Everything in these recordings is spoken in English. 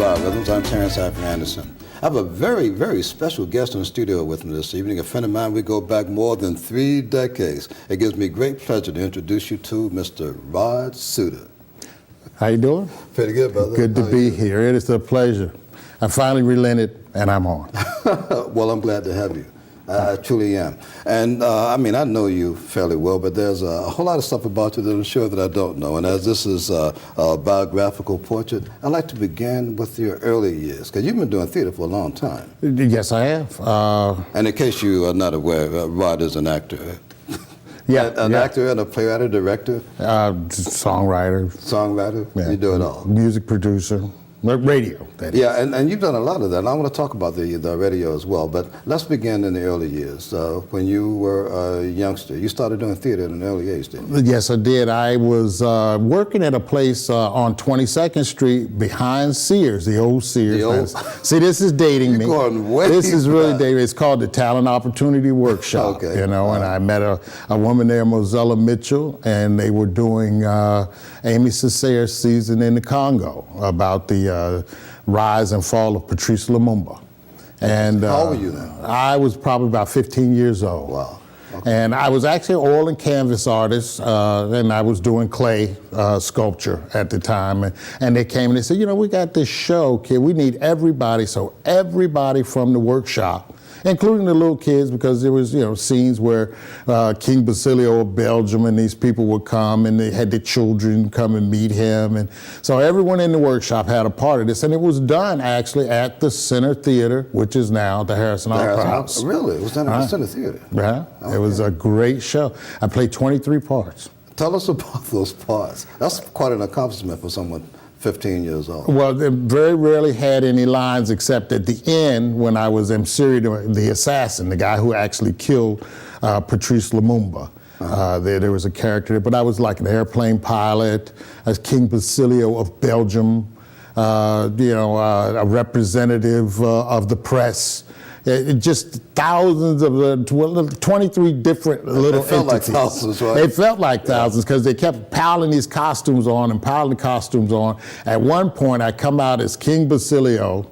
Wild Rhythms. I'm Terrence Anderson. I have a very, very special guest in the studio with me this evening, a friend of mine. We go back more than 3 decades. It gives me great pleasure to introduce you to Mr. Rod Suda. How you doing? Pretty good, brother. Good to be here. It is a pleasure. I finally relented, and I'm on. Well, I'm glad to have you. I truly am. And I know you fairly well, but there's a whole lot of stuff about you that I'm sure that I don't know. And as this is a biographical portrait, I'd like to begin with your early years, because you've been doing theater for a long time. Yes, I have. And in case you are not aware, Rod is an actor. Yeah, an actor and a playwright, a director? Songwriter. Songwriter? Yeah. You do it all? Music producer. Radio, that is. Yeah, and you've done a lot of that. And I want to talk about the radio as well, but let's begin in the early years. When you were a youngster, you started doing theater at an early age, didn't you? Yes, I did. I was working at a place on 22nd Street behind Sears, the old Sears. See, this is dating me. Going way This is really back. dating me. It's called the Talent Opportunity Workshop. Okay. And I met a woman there, Mozella Mitchell, and they were doing Amy Cesaire's Season in the Congo about the rise and fall of Patrice Lumumba. And how old were you then? I was probably about 15 years old. Wow. Okay. And I was actually an oil and canvas artist, and I was doing clay sculpture at the time. And they came and they said, we got this show, kid. We need everybody. So everybody from the workshop, including the little kids, because there was, scenes where King Basilio of Belgium and these people would come, and they had the children come and meet him. And so everyone in the workshop had a part of this, and it was done actually at the Center Theater, which is now the Harrison Opera House. Really? It was done at the Center Theater? Yeah, okay. It was a great show. I played 23 parts. Tell us about those parts. That's quite an accomplishment for someone 15 years old. Well, they very rarely had any lines except at the end when I was Msiri, the assassin, the guy who actually killed Patrice Lumumba. There was a character, but I was like an airplane pilot, as King Basilio of Belgium, a representative of the press. Just thousands of 23 different little entities. It felt like thousands, right? It felt like thousands because they kept piling these costumes on and piling the costumes on. At one point, I come out as King Basilio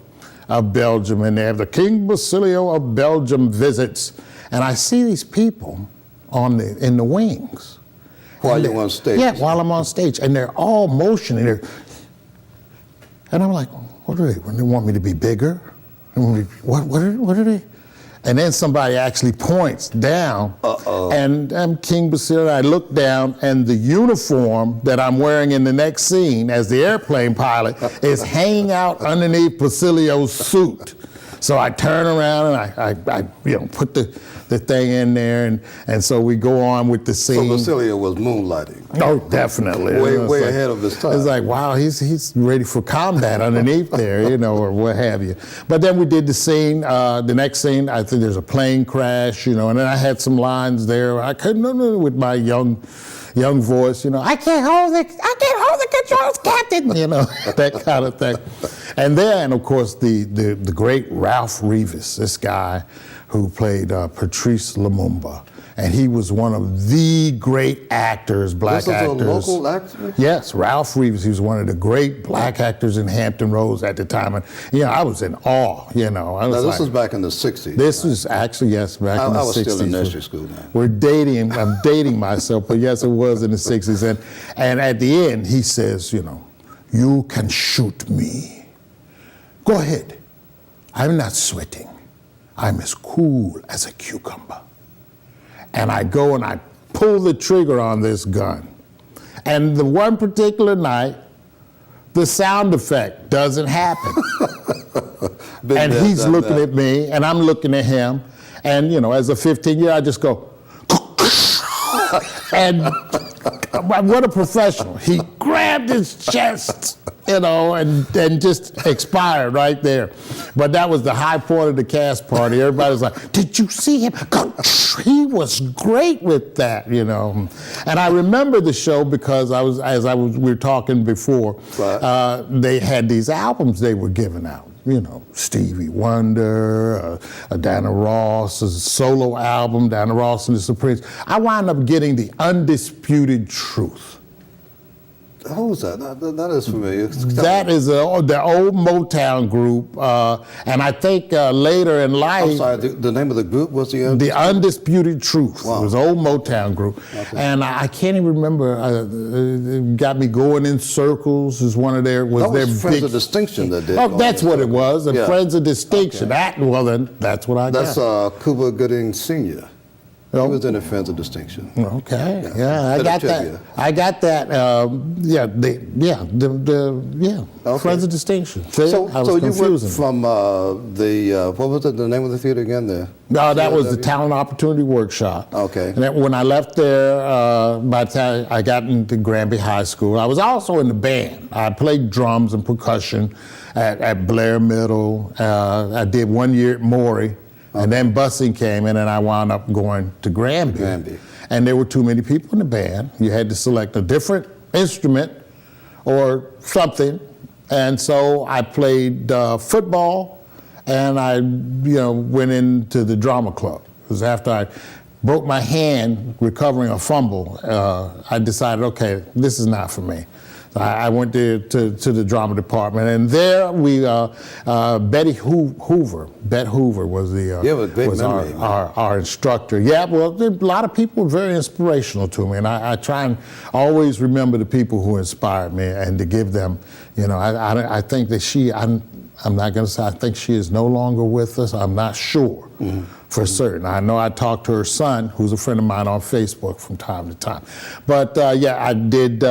of Belgium, and they have the King Basilio of Belgium visits, and I see these people in the wings. While you're on stage? Yeah, while I'm on stage, and they're all motioning. And I'm like, what are they? They want me to be bigger? What are they? And then somebody actually points down, and I'm King Basilio. I look down, and the uniform that I'm wearing in the next scene as the airplane pilot is hanging out underneath Basilio's suit. So I turn around and I put the thing in there, and so we go on with the scene. So Basilio was moonlighting. Oh, definitely. Way ahead of his time. It's like, wow, he's ready for combat underneath there, or what have you. But then we did the scene, the next scene, I think there's a plane crash, and then I had some lines there. I couldn't, with my young voice, I can't hold the controls, Captain, that kind of thing. And then, of course, the great Ralph Reeves, this guy who played Patrice Lumumba. And he was one of the great actors, black actors. This is a local actor? Yes, Ralph Reeves. He was one of the great black actors in Hampton Roads at the time. And, I was in awe, This was back in the 60s. This was actually, yes, back in the 60s. I was still in nursery school now. I'm dating myself, but yes, it was in the 60s. And at the end, he says, you can shoot me. Go ahead. I'm not sweating. I'm as cool as a cucumber. And I go and I pull the trigger on this gun. And the one particular night, the sound effect doesn't happen. And he's looking at me, and I'm looking at him. And, as a 15-year-old, I just go, and what a professional. He grabbed his chest, and just expired right there. But that was the high point of the cast party. Everybody was like, did you see him? He was great with that, And I remember the show because we were talking before, right. They had these albums they were giving out. Stevie Wonder, Diana Ross's solo album, Diana Ross and the Supremes. I wound up getting the Undisputed Truth. Who's that? That is familiar. That is the old Motown group, and I think later in life. I'm sorry, the name of the group was The Undisputed Truth. Wow. It was an old Motown group. Okay. And I can't even remember, it got me going in circles is one of their, was that their was Friends big. of Distinction that did. Oh, that's what it was, the Yeah. Friends of Distinction. Okay. Well then, that's what I That's got. Cuba Gooding Sr. He Oh. was in the Friends of Distinction. Okay, yeah, I Bit of got that. trivia. I got that. Okay. Friends of Distinction. See, So I was you went confusing. from what was it, the name of the theater again there? No, that was the CLW? Talent Opportunity Workshop. Okay. And then when I left there, by the time I got into Granby High School, I was also in the band. I played drums and percussion at Blair Middle. I did 1 year at Maury, and then busing came in, and I wound up going to Granby. And there were too many people in the band. You had to select a different instrument or something. And so I played football, and I, went into the drama club. It was after I broke my hand recovering a fumble, I decided, okay, this is not for me. So I went to the drama department, and there we, Betty Hoover was our instructor. Yeah, well, a lot of people were very inspirational to me, and I try and always remember the people who inspired me and to give them, I think that I'm not going to say I think she is no longer with us. I'm not sure for certain. I know I talked to her son, who's a friend of mine on Facebook from time to time. But I did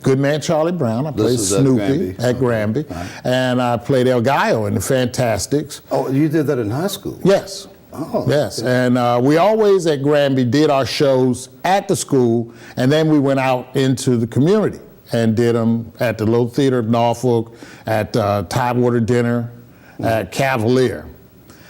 Good Man Charlie Brown. I played Snoopy at Granby. Right. And I played El Gallo in the Fantastics. Oh, you did that in high school? Yes. Oh, yes, okay. and we always at Granby did our shows at the school, and then we went out into the community and did them at the Little Theater of Norfolk, at Tidewater Dinner, at Cavalier.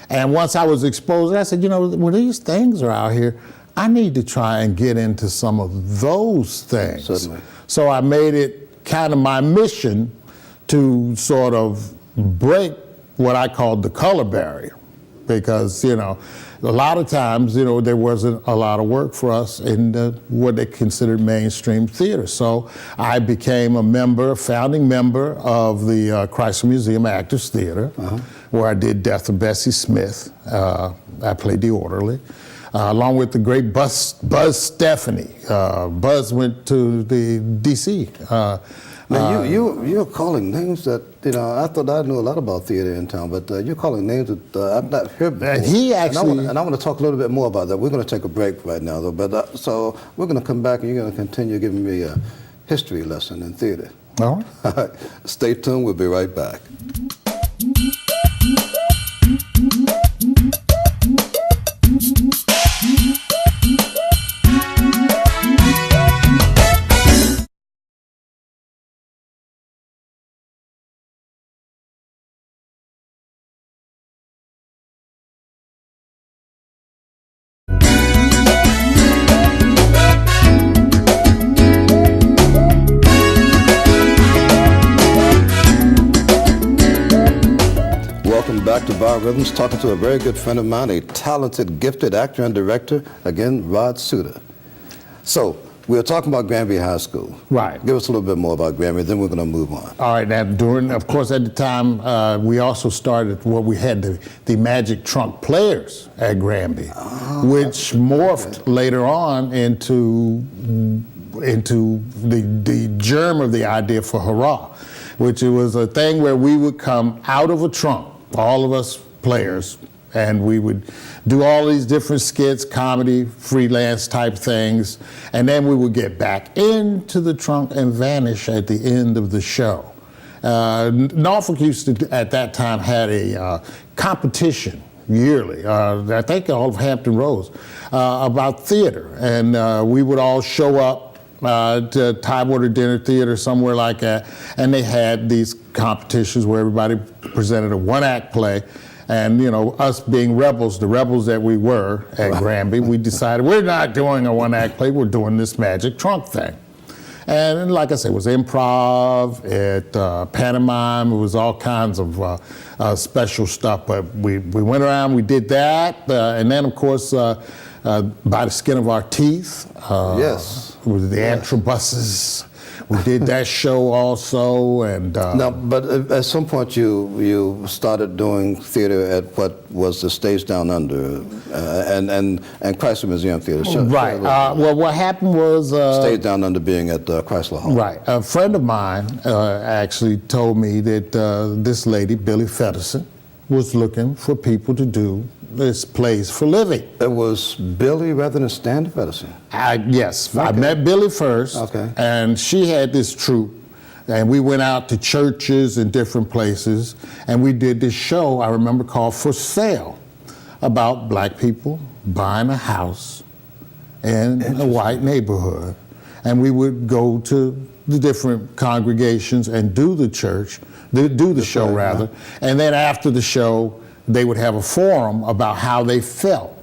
And once I was exposed, I said, when these things are out here, I need to try and get into some of those things. Certainly. So I made it kind of my mission to sort of break what I called the color barrier. Because, a lot of times, there wasn't a lot of work for us in what they considered mainstream theater. So I became a founding member of the Chrysler Museum Actors Theater, where I did Death of Bessie Smith. I played the orderly. Along with the great Buzz Stephanie. Buzz went to the D.C. Now, you're calling names that, I thought I knew a lot about theater in town, but you're calling names that I've not heard before. And he actually... And I want to talk a little bit more about that. We're going to take a break right now, though. But so we're going to come back, and you're going to continue giving me a history lesson in theater. All right. All right. Stay tuned. We'll be right back. Welcome back to Bar Rhythms, talking to a very good friend of mine, a talented, gifted actor and director, again, Rod Suter. So, we were talking about Granby High School. Right. Give us a little bit more about Granby, then we're going to move on. All right, now of course, at the time, we also started what we had the Magic Trunk Players at Granby, which morphed later on into the germ of the idea for Hurrah, which it was a thing where we would come out of a trunk, all of us players, and we would do all these different skits, comedy, freelance type things, and then we would get back into the trunk and vanish at the end of the show. Norfolk used to, at that time, had a competition yearly, I think all of Hampton Roads, about theater, and we would all show up to Tidewater Dinner Theater, somewhere like that, and they had these competitions where everybody presented a one-act play, and us being rebels, the rebels that we were at Granby, we decided we're not doing a one-act play, we're doing this Magic Trunk thing. And like I said, it was improv, pantomime, it was all kinds of special stuff, but we went around, we did that, and then of course, By the Skin of Our Teeth. Yes. With the Antrobuses. We did that show also, and now, but at some point you started doing theater at what was the Stage Down Under and Chrysler Museum Theater. Right. Well, what happened was Stage Down Under being at Chrysler Hall. Right. A friend of mine actually told me that this lady, Billy Feddersen, was looking for people to do this plays for living. It was Billy rather than Stan Feddersen. Yes, Okay. I met Billy first, Okay. and she had this troupe, and we went out to churches and different places, and we did this show, I remember, called For Sale, about black people buying a house in a white neighborhood. And we would go to the different congregations and do the show rather, and then after the show, they would have a forum about how they felt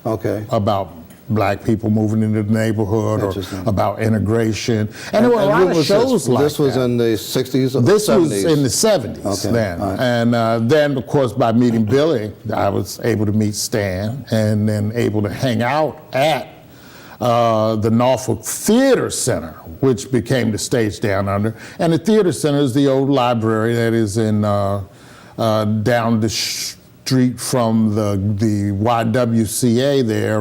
about black people moving into the neighborhood or about integration. And there were a lot of shows like that. This was in the 60s or This 70s? was in the 70s then. Right. And then, of course, by meeting Billy, I was able to meet Stan and then able to hang out at the Norfolk Theater Center, which became the Stage Down Under. And the Theater Center is the old library that is in down the street from the YWCA there,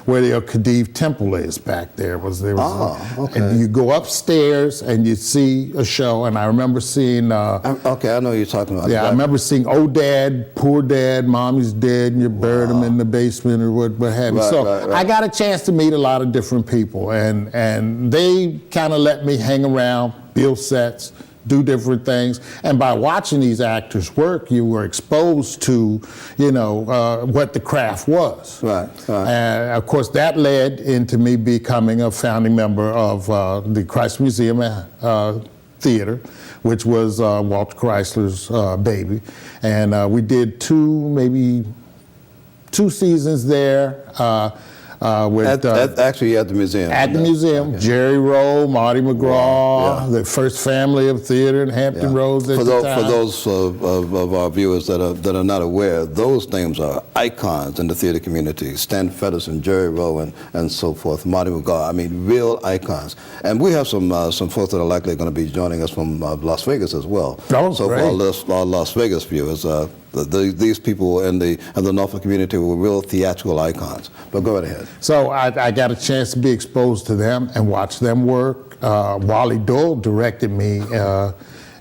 where the Khedive Temple is back there. And you go upstairs and you see a show, and I remember seeing... okay, I know you're talking about. Yeah, I remember seeing Oh Dad, Poor Dad, Mommy's Dead, and you buried him in the basement or what have you. So I got a chance to meet a lot of different people, and they kind of let me hang around, build sets, do different things. And by watching these actors work, you were exposed to, what the craft was. Right. And of course, that led into me becoming a founding member of the Chrysler Museum Theater, which was Walter Chrysler's baby. And we did maybe two seasons there. Actually at the museum. At the museum, okay. Jerry Rowe, Marty McGraw, the first family of theater in Hampton Roads at the time. For those of our viewers that are not aware, those names are icons in the theater community. Stan Feddersen, Jerry Rowe, and so forth. Marty McGraw. I mean, real icons. And we have some folks that are likely going to be joining us from Las Vegas as well. Oh, so great. For our Las Vegas viewers, these people in the Norfolk community were real theatrical icons. But go right ahead. So I got a chance to be exposed to them and watch them work. Wally Dole directed me.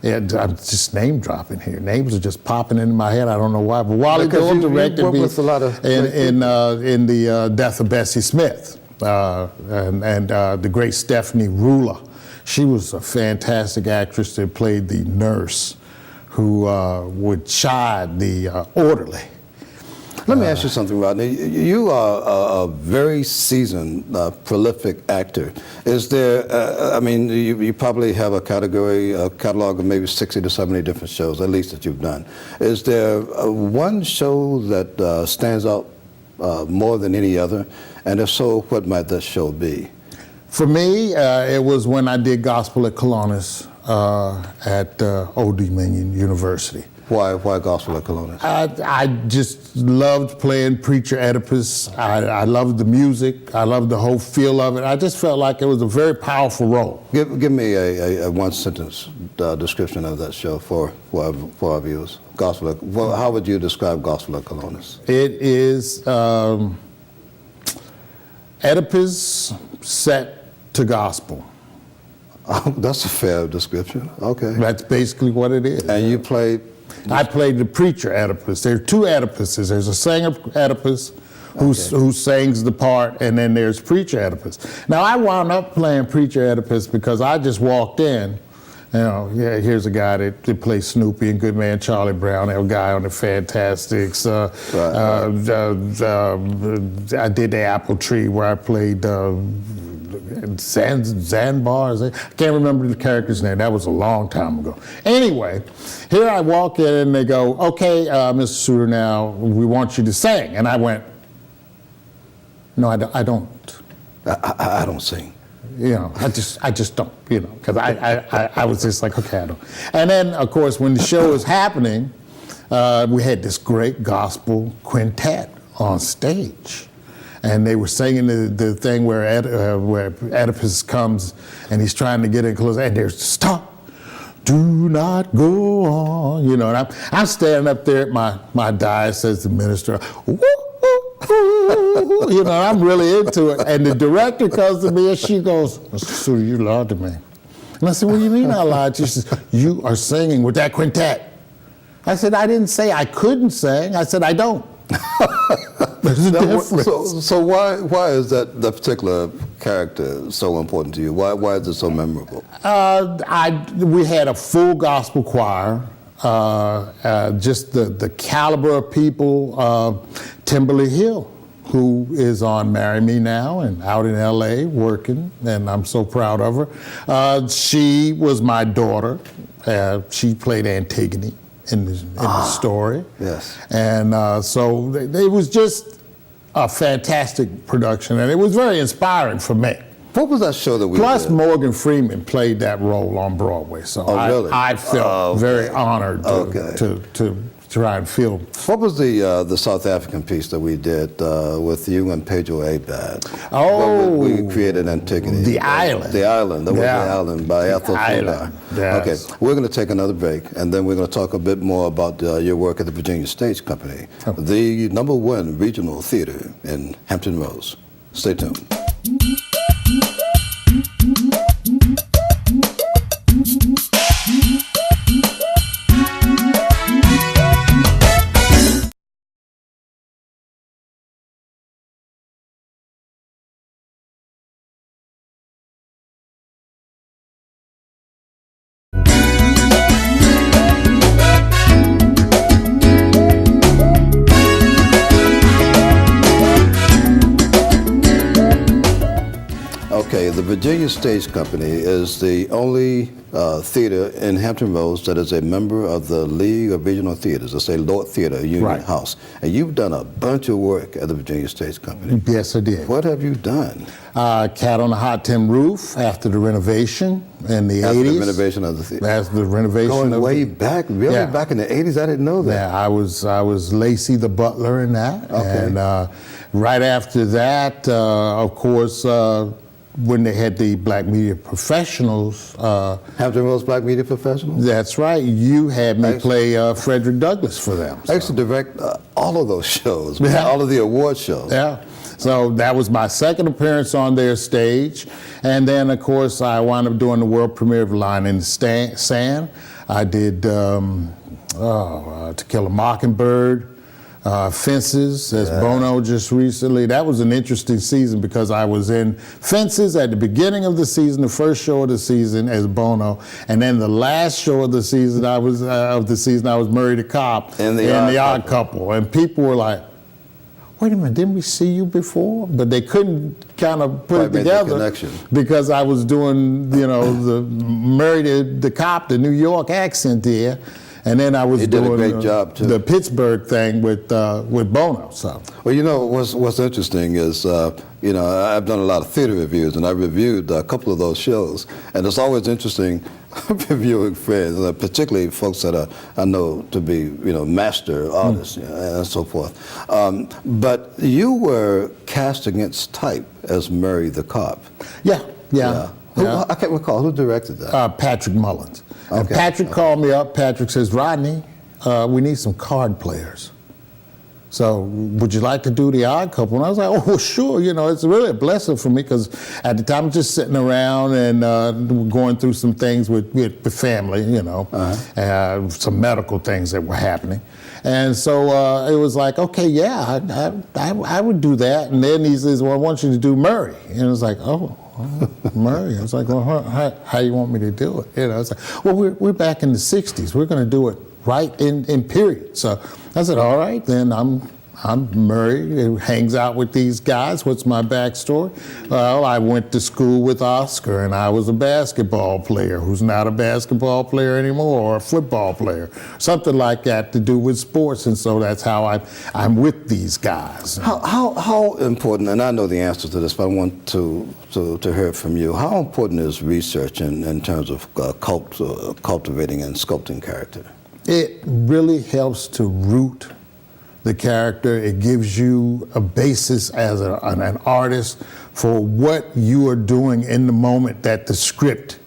And I'm just name dropping here. Names are just popping into my head. I don't know why. But Wally Dole directed me in the Death of Bessie Smith and the great Stephanie Rula. She was a fantastic actress that played the nurse who would chide the orderly. Let me ask you something, Rodney. You are a very seasoned, prolific actor. Is there, you probably have a catalog of maybe 60 to 70 different shows, at least that you've done. Is there one show that stands out more than any other? And if so, what might that show be? For me, it was when I did Gospel at Colonus at Old Dominion University. Why Gospel at Colonus? I just loved playing Preacher Oedipus. I loved the music. I loved the whole feel of it. I just felt like it was a very powerful role. Give me a one-sentence description of that show for our viewers. How would you describe Gospel at Colonus? It is Oedipus set to gospel. Oh, that's a fair description. Okay. That's basically what it is. And you played? I played the preacher Oedipus. There are two Oedipuses. There's a singer Oedipus who sings the part, and then there's preacher Oedipus. Now, I wound up playing preacher Oedipus because I just walked in. Here's a guy that plays Snoopy and Good Man Charlie Brown, a guy on the Fantastics. I did the Apple Tree where I played Zanbar. I can't remember the character's name. That was a long time ago. Anyway, here I walk in and they go, okay, Mr. Suter, now we want you to sing. And I went, no, I don't. I don't sing. I just don't, because I was just like, okay, I don't. And then, of course, when the show was happening, we had this great gospel quintet on stage. and they were singing the thing where Oedipus comes and he's trying to get in close, and there's stop. Do not go on, you know. And I'm standing up there at my dais as the minister. Woo, woo, woo, you know, I'm really into it. And the director comes to me and she goes, "Mr. Studer, you lied to me." And I said, "What do you mean I lied to you?" She says, "You are singing with that quintet." I said, "I didn't say I couldn't sing. I said I don't." There's a difference. So why is that particular character so important to you? Why is it so memorable? We had a full gospel choir. Just the caliber of people. Timberly Hill, who is on Marry Me Now and out in L.A. working, and I'm so proud of her. She was my daughter. She played Antigone in the story. Yes. And so it was just a fantastic production, and it was very inspiring for me. What was that show that we Plus, did? Morgan Freeman played that role on Broadway, so really? I felt very honored Okay. to try and feel. What was the South African piece that we did with you and Pedro Abad? Oh, we created Antigone. The Island. The Island. That was Yeah. The Island by Ethel Fuller. Island, yes. Okay, we're going to take another break, and then we're going to talk a bit more about your work at the Virginia Stage Company, the #1 regional theater in Hampton Roads. Stay tuned. Okay, the Virginia Stage Company is the only theater in Hampton Roads that is a member of the League of Regional Theaters. It's a Lord Theater, Union Right. House. And you've done a bunch of work at the Virginia Stage Company. Yes, I did. What have you done? Cat on the Hot Tin Roof after the renovation in the 80s. After the renovation of the theater. After the renovation Going of way back, really? Yeah. Back in the 80s? I didn't know that. Yeah, I was Lacey the butler in that. Okay. And right after that, of course, when they had the Black Media Professionals. Hampton Roads Black Media Professionals? That's right. You had me play Frederick Douglass for them. I used to direct all of those shows, Yeah. all of the award shows. Yeah. So that was my second appearance on their stage. And then, of course, I wound up doing the world premiere of Line in the Sand. I did To Kill a Mockingbird, Fences, as Bono just recently. That was an interesting season because I was in Fences at the beginning of the season, the first show of the season as Bono, and then the last show of the season I was Murray the Cop In the Odd Couple. And people were like, "Wait a minute, didn't we see you before?" But they couldn't kind of put Quite it made the together connection. because I was doing, the Murray the Cop, the New York accent there. And then I was You did a doing great job, too. the Pittsburgh thing with Bono. So Well, what's interesting is, I've done a lot of theater reviews, and I reviewed a couple of those shows, and it's always interesting reviewing friends, particularly folks that I know to be, master artists and so forth. But you were cast against type as Murray the Cop. yeah. I can't recall who directed that. Patrick Mullins. And Okay. Patrick called me up. Patrick says, "Rodney, we need some card players. So would you like to do The Odd Couple?" And I was like, "Oh, well, sure. It's really a blessing for me because at the time I'm just sitting around and going through some things with family, some medical things that were happening. And so it was like, okay, yeah, I would do that. And then he says, "Well, I want you to do Murray." And it was like, oh, Murray. I was like, "Well, how you want me to do it?" It's like, "Well, we're back in the 60s. We're going to do it right in period." So I said, "All right, then I'm Murray who hangs out with these guys. What's my backstory?" Well, I went to school with Oscar, and I was a basketball player who's not a basketball player anymore, or a football player, something like that to do with sports. And so that's how I'm with these guys. How important, and I know the answer to this, but I want to hear it from you. How important is research in terms of cultivating and sculpting character? It really helps to root the character. It gives you a basis as an artist for what you are doing in the moment that the script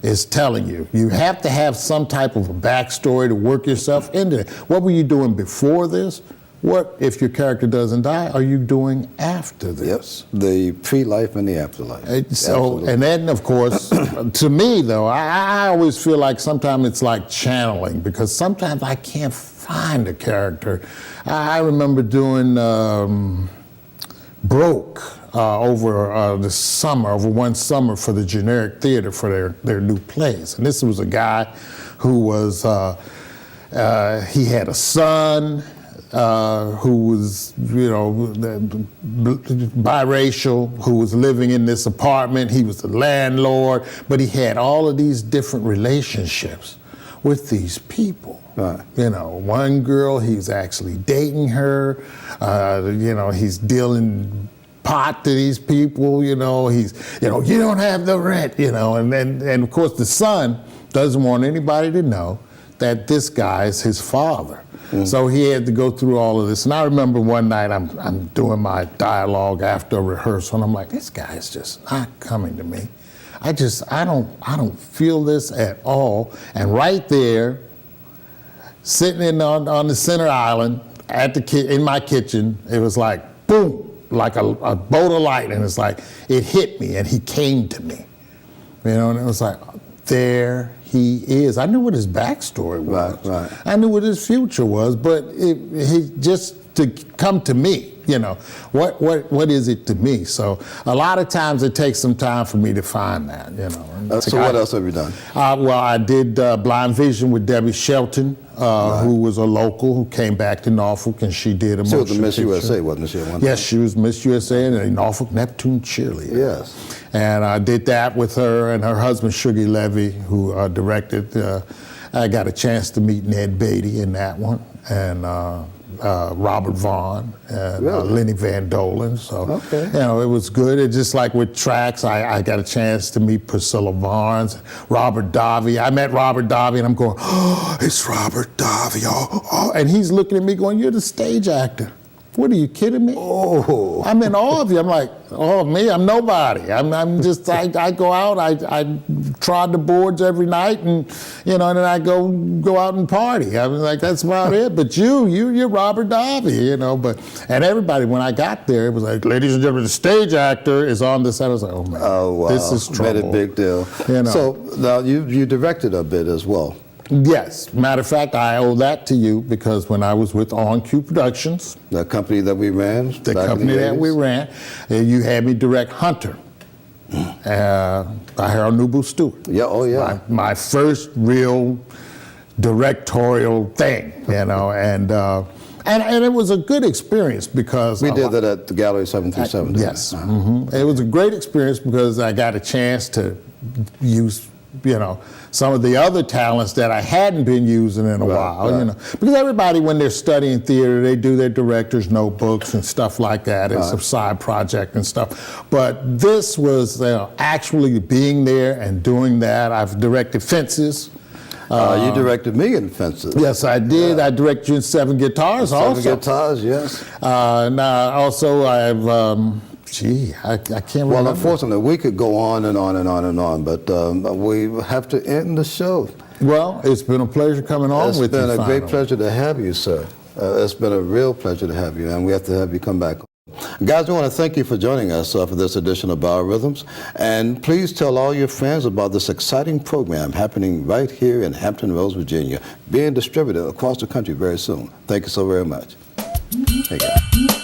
is telling you. You have to have some type of a backstory to work yourself into it. What were you doing before this? What, if your character doesn't die, are you doing after this? Yes, the pre-life and the afterlife. And then, of course, to me, though, I always feel like sometimes it's like channeling, because sometimes I can't find a character. I remember doing Broke over the summer, over one summer for the Generic Theater for their new plays. And this was a guy who was, he had a son, who was, biracial, who was living in this apartment. He was the landlord, but he had all of these different relationships with these people. Right. One girl, he's actually dating her. He's dealing pot to these people. He's, you don't have the rent. And of course the son doesn't want anybody to know that this guy is his father. So he had to go through all of this. And I remember one night I'm doing my dialogue after a rehearsal, and I'm like, this guy is just not coming to me. I don't feel this at all. And right there, sitting on the center island in my kitchen, it was like boom, like a bolt of light, and it's like it hit me, and he came to me, and it was like, there he is. I knew what his backstory was. Right. I knew what his future was, but he just to come to me, what is it to me? So a lot of times it takes some time for me to find that, So what else have you done? Well, I did Blind Vision with Debbie Shelton, who was a local who came back to Norfolk, and she did a motion She was the Miss picture. USA, wasn't she? Yes, she was Miss USA and a Norfolk Neptune cheerleader. Yes. And I did that with her and her husband, Sugar Levy, who directed. I got a chance to meet Ned Beatty in that one, and Robert Vaughn, and Lenny Van Dolen. So, it was good. It's just like with tracks, I got a chance to meet Priscilla Barnes, Robert Davi. I met Robert Davi, and I'm going, oh, it's Robert Davi. Oh. And he's looking at me going, you're the stage actor. What, are you kidding me? Oh. I'm in awe of you. I'm like, oh, me, I'm nobody. I'm just, I go out, I trod the boards every night, and, and then I go out and party. I was like, that's about it. But you're Robert Davi, and everybody, when I got there, it was like, ladies and gentlemen, the stage actor is on the set. I was like, oh, man, wow. This is trouble. Made a big deal. So now you directed a bit as well. Yes. Matter of fact, I owe that to you, because when I was with On Cue Productions, the company that we ran, you had me direct Hunter by Harold Newbold Stewart. Yeah, oh yeah. My first real directorial thing, and it was a good experience, because we did that at the Gallery 737. Yes. It was a great experience because I got a chance to use some of the other talents that I hadn't been using in a while, because everybody, when they're studying theater, they do their director's notebooks and stuff like that. It's a side project and stuff. But this was actually being there and doing that. I've directed Fences. You directed me in Fences. Yes, I did. Yeah. I directed you in Seven Guitars also. Seven Guitars, yes. Now, also, I've... I can't remember. Well, unfortunately, we could go on and on and on and on, but we have to end the show. Well, it's been a pleasure coming on with you. It's been a great pleasure to have you, sir. It's been a real pleasure to have you, and we have to have you come back. Guys, we want to thank you for joining us for this edition of Biorhythms, and please tell all your friends about this exciting program happening right here in Hampton Roads, Virginia, being distributed across the country very soon. Thank you so very much. Hey, guys.